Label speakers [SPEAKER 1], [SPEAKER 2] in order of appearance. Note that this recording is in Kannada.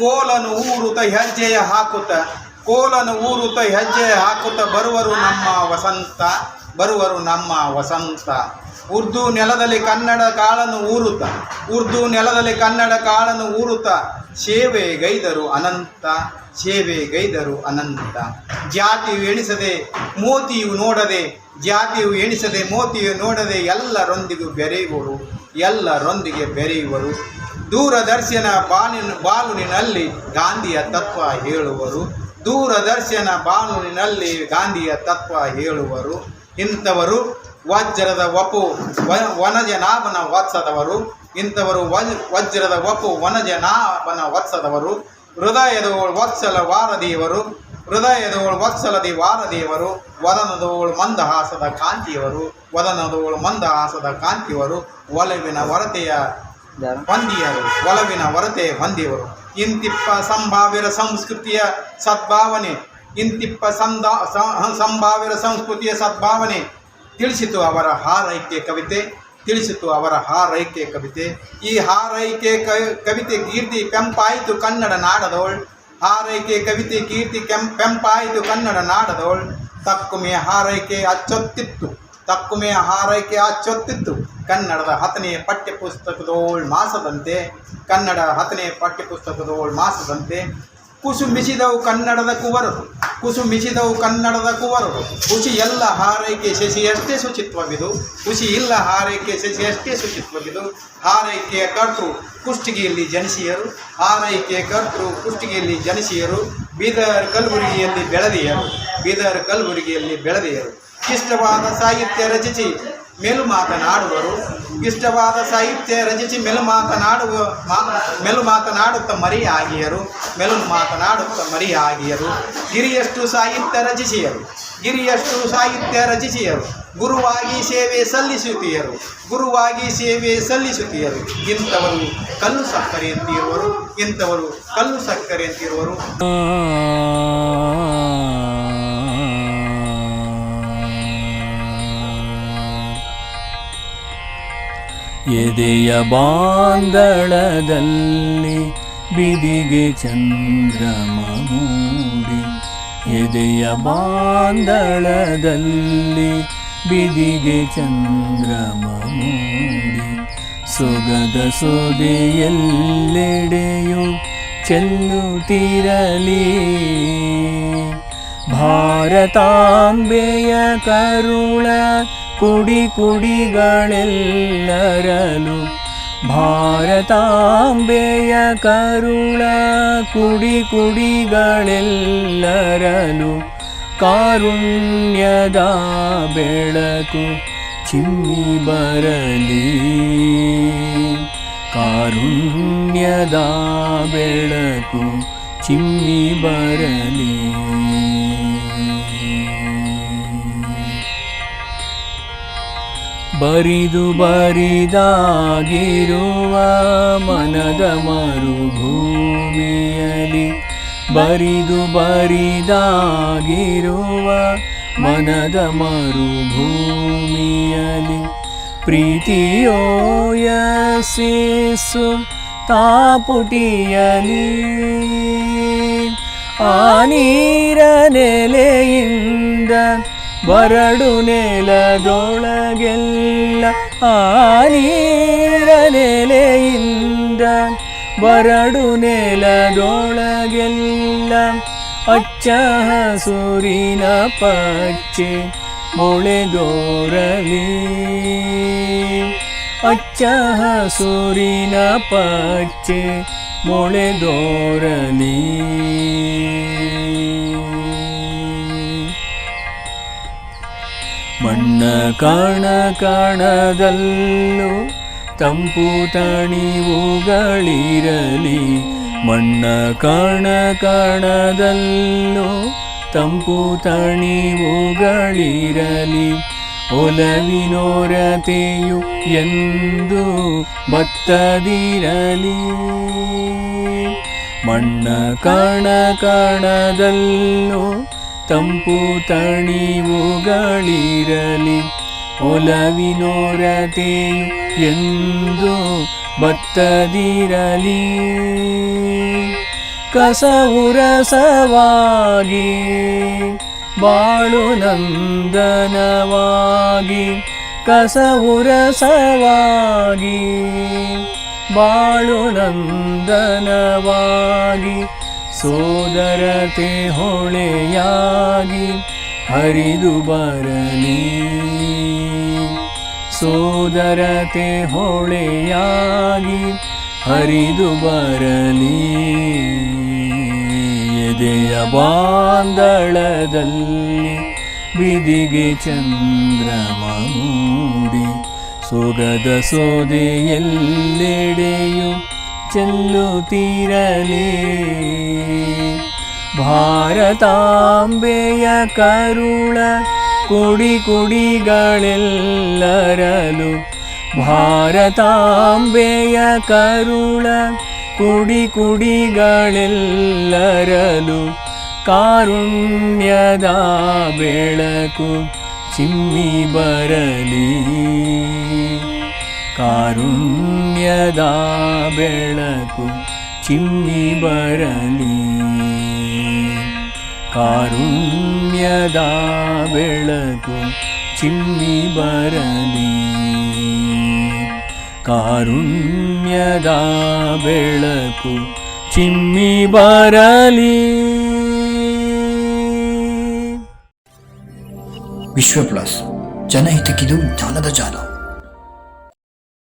[SPEAKER 1] ಕೋಲನು ಊರುತ ಹೆಜ್ಜೆಯ ಹಾಕುತ್ತ ಕೋಲನು ಊರುತ ಹೆಜ್ಜೆಯ ಹಾಕುತ್ತ ಬರುವರು ನಮ್ಮ ವಸಂತ ಬರುವರು ನಮ್ಮ ವಸಂತ. ಉರ್ದು ನೆಲದಲ್ಲಿ ಕನ್ನಡ ಕಾಳನ್ನು ಊರುತ್ತ ಉರ್ದು ನೆಲದಲ್ಲಿ ಕನ್ನಡ ಕಾಳನ್ನು ಊರುತ್ತ ಸೇವೆಗೈದರು ಅನಂತ ಸೇವೆಗೈದರು ಅನಂತ. ಜಾತಿಯು ಎಣಿಸದೆ ಮೋತಿಯು ನೋಡದೆ ಜಾತಿಯು ಎಣಿಸದೆ ಮೋತಿಯು ನೋಡದೆ ಎಲ್ಲರೊಂದಿಗೂ ಬೆರೆಯುವರು ಎಲ್ಲರೊಂದಿಗೆ ಬೆರೆಯುವರು. ದೂರದರ್ಶನ ಬಾನುಲಿನಲ್ಲಿ ಗಾಂಧಿಯ ತತ್ವ ಹೇಳುವರು ದೂರದರ್ಶನ ಬಾನುಲಿನಲ್ಲಿ ಗಾಂಧಿಯ ತತ್ವ ಹೇಳುವರು. ಇಂಥವರು ವಜ್ರದ ವಪು ವನಜನಾಭನ ವತ್ಸದವರು ಇಂಥವರು ವಜ್ರದ ವಪು ವನಜನಾಭನ ವತ್ಸದವರು. ಹೃದಯದ ವತ್ಸಲ ವಾರದಿಯವರು ಹೃದಯದೋಳು ವತ್ಸಲದಿ ವಾರದಿಯವರು. ವದನದೋಳು ಮಂದಹಾಸದ ಕಾಂತಿಯವರು ವದನದೋಳು ಮಂದಹಾಸದ ಕಾಂತಿಯವರು. ಒಲವಿನ ಹೊರತೆಯ ಹೊಂದಿಯರು ಒಲವಿನ ಹೊರತೆ ಹೊಂದಿಯವರು. ಇಂತಿಪ್ಪ ಸಂಭಾವ್ಯರ ಸಂಸ್ಕೃತಿಯ ಸದ್ಭಾವನೆ ಇಂತಿಪ್ಪ ಸಂಭಾವ್ಯರ ಸಂಸ್ಕೃತಿಯ ಸದ್ಭಾವನೆ ತಿಳಿಸಿತು ಅವರ ಹಾರೈಕೆ ಕವಿತೆ ತಿಳಿಸಿತು ಅವರ ಹಾರೈಕೆ ಕವಿತೆ. ಈ ಹಾರೈಕೆ ಕವಿತೆ ಕೀರ್ತಿ ಪೆಂಪಾಯಿತು ಕನ್ನಡ ನಾಡದೋಳ್ ಹಾರೈಕೆ ಕವಿತೆ ಕೀರ್ತಿ ಪೆಂಪಾಯಿತು ಕನ್ನಡ ನಾಡದೋಳ್. ತಕ್ಕುಮೆಯ ಹಾರೈಕೆ ಅಚ್ಚೊತ್ತಿತ್ತು ತಕ್ಕುಮೆಯ ಹಾರೈಕೆ ಅಚ್ಚೊತ್ತಿತ್ತು ಕನ್ನಡದ 10ನೇ ಪಠ್ಯಪುಸ್ತಕದೋಳ್ ಮಾಸದಂತೆ ಕನ್ನಡ 10ನೇ ಪಠ್ಯಪುಸ್ತಕದೋಳ್ ಮಾಸದಂತೆ. ಕುಸುಮಿಸಿದವು ಕನ್ನಡದ ಕುವರು ಕುಸುಮಿಸಿದವು ಕನ್ನಡದ ಕುವರು. ಖುಷಿ ಎಲ್ಲ ಹಾರೈಕೆ ಶಶಿಯಷ್ಟೇ ಶುಚಿತ್ವವಿದು ಖುಷಿ ಇಲ್ಲ ಹಾರೈಕೆ ಶಶಿಯಷ್ಟೇ ಶುಚಿತ್ವವಿದು. ಹಾರೈಕೆಯ ಕರ್ತೃ ಕುಷ್ಟಗಿಯಲ್ಲಿ ಜನಿಸಿಯರು ಹಾರೈಕೆಯ ಕರ್ತೃ ಕುಷ್ಟಗಿಯಲ್ಲಿ ಜನಿಸಿಯರು. ಬೀದರ್ ಕಲಬುರಗಿಯಲ್ಲಿ ಬೆಳೆದಿಯರು ಬೀದರ್ ಕಲಬುರಗಿಯಲ್ಲಿ ಬೆಳೆದಿಯರು. ಇಷ್ಟವಾದ ಸಾಹಿತ್ಯ ರಚಿಸಿ ಮೆಲು ಮಾತನಾಡುವರು ಇಷ್ಟವಾದ ಸಾಹಿತ್ಯ ರಚಿಸಿ ಮೆಲು ಮಾತನಾಡುತ್ತ ಮರಿಯಾಗಿಯರು ಮೆಲು ಮಾತನಾಡುತ್ತ ಮರಿಯಾಗಿಯರು. ಗಿರಿಯಷ್ಟು ಸಾಹಿತ್ಯ ರಚಿಸಿಯರು ಗಿರಿಯಷ್ಟು ಸಾಹಿತ್ಯ ರಚಿಸಿಯರು. ಗುರುವಾಗಿ ಸೇವೆ ಸಲ್ಲಿಸುತ್ತೀಯರು ಗುರುವಾಗಿ ಸೇವೆ ಸಲ್ಲಿಸುತ್ತೀಯರು. ಇಂಥವರು ಕಲ್ಲು ಸಕ್ಕರೆ ಅಂತಿರುವರು ಇಂಥವರು ಕಲ್ಲು ಸಕ್ಕರೆ ಅಂತಿರುವರು.
[SPEAKER 2] ಎದೆಯ ಬಾಂದಳದಲ್ಲಿ ಬಿದಿಗೆ ಚಂದ್ರಮ ಮೂಡಿ ಎದೆಯ ಬಾಂದಳದಲ್ಲಿ ಬಿದಿಗೆ ಚಂದ್ರಮ ಮೂಡಿ. ಸೊಗದ ಸೊದೆಯೆಲ್ಲೆಡೆಯು ಚೆಲ್ಲುತ್ತಿರಲಿ ಭಾರತಾಂಬೆಯ ಕರುಳ ಕುಡಿ ಕುಡಿಗಳೆಲ್ಲರಲು ಭಾರತಾಂಬೆಯ ಕರುಳ ಕುಡಿ ಕುಡಿಗಳೆಲ್ಲರಲು. ಕಾರುಣ್ಯದ ಬೆಳಕು ಚಿಮ್ಮಿ ಬರಲಿ ಕಾರುಣ್ಯದ ಬೆಳಕು ಚಿಮ್ಮಿ ಬರಲಿ. ಬರಿದು ಬರಿದಾಗಿರುವ ಮನದ ಮರುಭೂಮಿಯಲಿ ಬರಿದು ಬರಿದಾಗಿರುವ ಮನದ ಮರುಭೂಮಿಯಲಿ. ಪ್ರೀತಿಯೋಯಸಿಸು ತಾಪುಟಿಯಲಿ ಆ ನೀರ ನೆಲೆಯಿಂದ ಬರಡು ನೆಲದೊಳಗೆಲ್ಲ ಆ ನೀರ ನೆಲೆಯಿಂದ ಬರಡು ನೆಲದೊಳಗೆಲ್ಲ ಅಚ್ಚ ಹಸುರಿನ ಪಚ್ಚೆ ಮೊಳೆದೋರಲಿ ಅಚ್ಚ ಹಸುರಿನ ಪಚ್ಚೆ ಮೊಳೆದೋರಲಿ. ಮಣ್ಣ ಕಣ ಕಣದಲ್ಲೂ ತಂಪು ತಣಿವುಗಳಿರಲಿ ಮಣ್ಣ ಕಣ ಕಣದಲ್ಲೂ ತಂಪು ತಣಿವುಗಳಿರಲಿ. ಒಲವಿನೋರತೆಯು ಎಂದು ಬತ್ತದಿರಲಿ ಮಣ್ಣ ಕಣ ಕಣದಲ್ಲೂ ತಂಪು ತಣಿವುಗಳಿರಲಿ. ಒಲವಿನೋರತೆಯು ಎಂದು ಬತ್ತದಿರಲಿ ಕಸವು ರಸವಾಗಿ ಬಾಳು ನಂದನವಾಗಿ ಕಸವು ರಸವಾಗಿ ಬಾಳು ನಂದನವಾಗಿ ಸೋದರತೆ ಹೊಳೆಯಾಗಿ ಹರಿದು ಬರಲಿ ಸೋದರತೆ ಹೊಳೆಯಾಗಿ ಹರಿದು ಬರಲಿ ಎದೆಯ ಬಾಂದಳದಲ್ಲಿ ಬಿದಿಗೆ ಚಂದ್ರಮ ಮೂಡಿ ಸೊಗದ ಸೋದೆಯೆಲ್ಲೆಡೆಯು ಚೆಲ್ಲುತ್ತಿರಲಿ ಭಾರತಾಂಬೆಯ ಕರುಳ ಕುಡಿ ಕುಡಿಗಳೆಲ್ಲರಲು ಭಾರತಾಂಬೆಯ ಕರುಳ ಕುಡಿ ಕುಡಿಗಳೆಲ್ಲರಲು ಕಾರುಣ್ಯದ ಬೆಳಕು ಚಿಮ್ಮಿ ಬರಲಿ ಕಾರುಣ್ಯದ ಬೆಳಕು ಚಿಮ್ಮಿ ಬರಲಿ ಕಾರುಣ್ಯದ ಬೆಳಕು ಚಿಮ್ಮಿ ಬರಲಿ ಕಾರುಣ್ಯದ ಬೆಳಕು ಚಿಮ್ಮಿ ಬರಲಿ.
[SPEAKER 3] ವಿಶ್ವ ಪ್ಲಸ್ ಜನಹಿತಕ್ಕಿದು ಜ್ಞಾನದ ಜಾಲ.